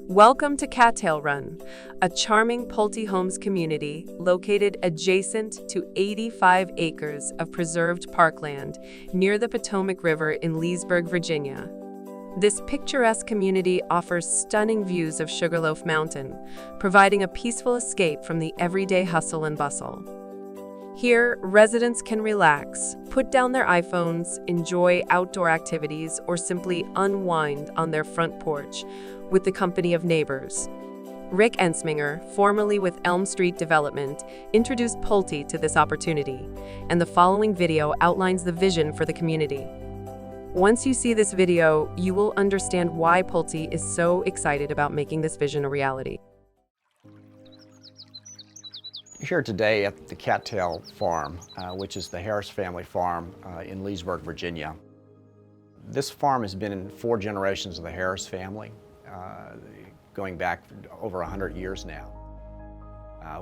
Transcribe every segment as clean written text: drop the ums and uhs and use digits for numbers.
Welcome to Cattail Run, a charming Pulte Homes community located adjacent to 85 acres of preserved parkland near the Potomac River in Leesburg, Virginia. This picturesque community offers stunning views of Sugarloaf Mountain, providing a peaceful escape from the everyday hustle and bustle. Here, residents can relax, put down their iPhones, enjoy outdoor activities, or simply unwind on their front porch with the company of neighbors. Rick Ensminger, formerly with Elm Street Development, introduced Pulte to this opportunity, and the following video outlines the vision for the community. Once you see this video, you will understand why Pulte is so excited about making this vision a reality. Here today at the Cattail Farm, which is the Harris family farm in Leesburg, Virginia. This farm has been in 4 generations of the Harris family, going back over 100 years now.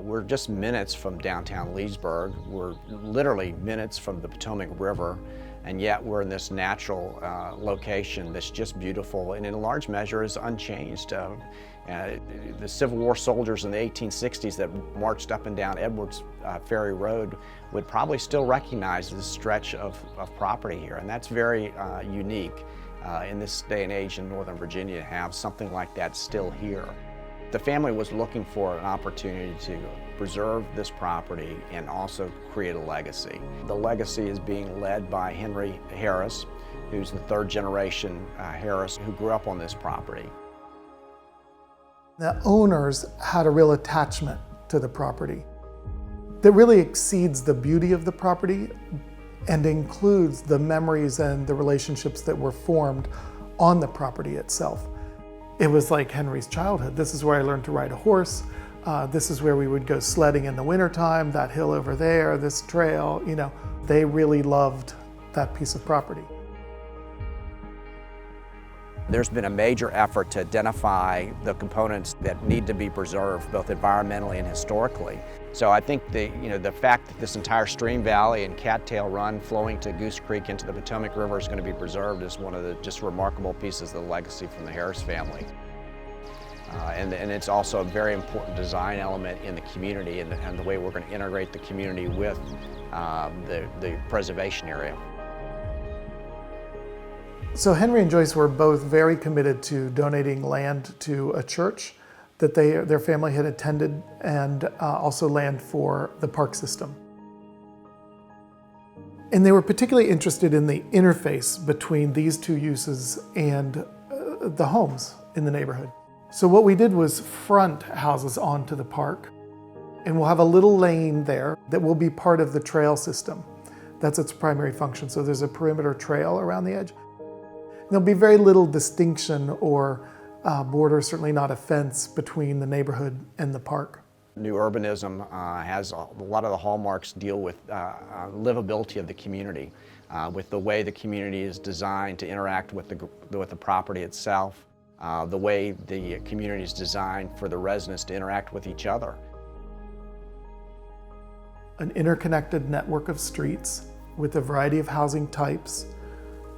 We're just minutes from downtown Leesburg. We're literally minutes from the Potomac River, and yet we're in this natural location that's just beautiful and in large measure is unchanged. The Civil War soldiers in the 1860s that marched up and down Edwards Ferry Road would probably still recognize this stretch of property here, and that's very unique in this day and age in Northern Virginia to have something like that still here. The family was looking for an opportunity to preserve this property and also create a legacy. The legacy is being led by Henry Harris, who's the 3rd generation Harris who grew up on this property. The owners had a real attachment to the property that really exceeds the beauty of the property and includes the memories and the relationships that were formed on the property itself. It was like Henry's childhood. This is where I learned to ride a horse. This is where we would go sledding in the wintertime, that hill over there, this trail, they really loved that piece of property. There's been a major effort to identify the components that need to be preserved, both environmentally and historically. So I think the fact that this entire stream valley and Cattail Run flowing to Goose Creek into the Potomac River is going to be preserved is one of the just remarkable pieces of the legacy from the Harris family. And it's also a very important design element in the community and the way we're going to integrate the community with the preservation area. So Henry and Joyce were both very committed to donating land to a church that their family had attended, and also land for the park system. And they were particularly interested in the interface between these 2 uses and the homes in the neighborhood. So what we did was front houses onto the park, and we'll have a little lane there that will be part of the trail system. That's its primary function. So there's a perimeter trail around the edge. There'll be very little distinction or border, certainly not a fence, between the neighborhood and the park. New urbanism has a lot of the hallmarks deal with livability of the community, with the way the community is designed to interact with the property itself, the way the community is designed for the residents to interact with each other. An interconnected network of streets with a variety of housing types,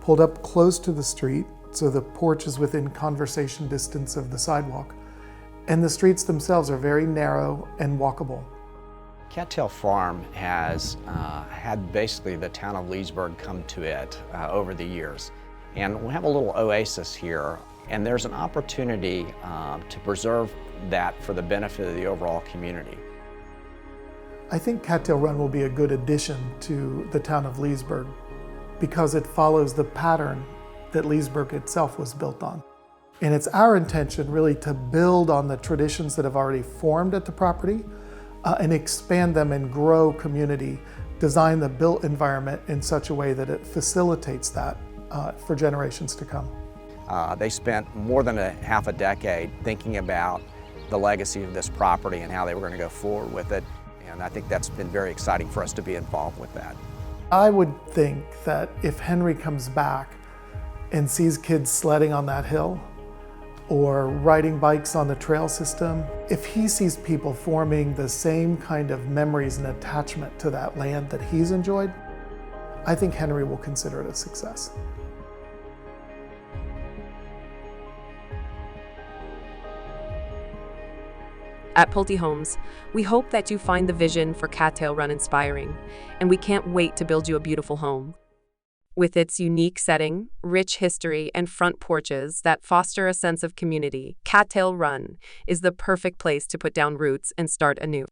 pulled up close to the street, so the porch is within conversation distance of the sidewalk, and the streets themselves are very narrow and walkable. Cattail Farm has had basically the town of Leesburg come to it over the years, and we have a little oasis here, and there's an opportunity to preserve that for the benefit of the overall community. I think Cattail Run will be a good addition to the town of Leesburg, because it follows the pattern that Leesburg itself was built on. And it's our intention really to build on the traditions that have already formed at the property and expand them and grow community, design the built environment in such a way that it facilitates that for generations to come. They spent more than half a decade thinking about the legacy of this property and how they were going to go forward with it. And I think that's been very exciting for us to be involved with that. I would think that if Henry comes back and sees kids sledding on that hill or riding bikes on the trail system, if he sees people forming the same kind of memories and attachment to that land that he's enjoyed, I think Henry will consider it a success. At Pulte Homes, we hope that you find the vision for Cattail Run inspiring, and we can't wait to build you a beautiful home. With its unique setting, rich history, and front porches that foster a sense of community, Cattail Run is the perfect place to put down roots and start anew.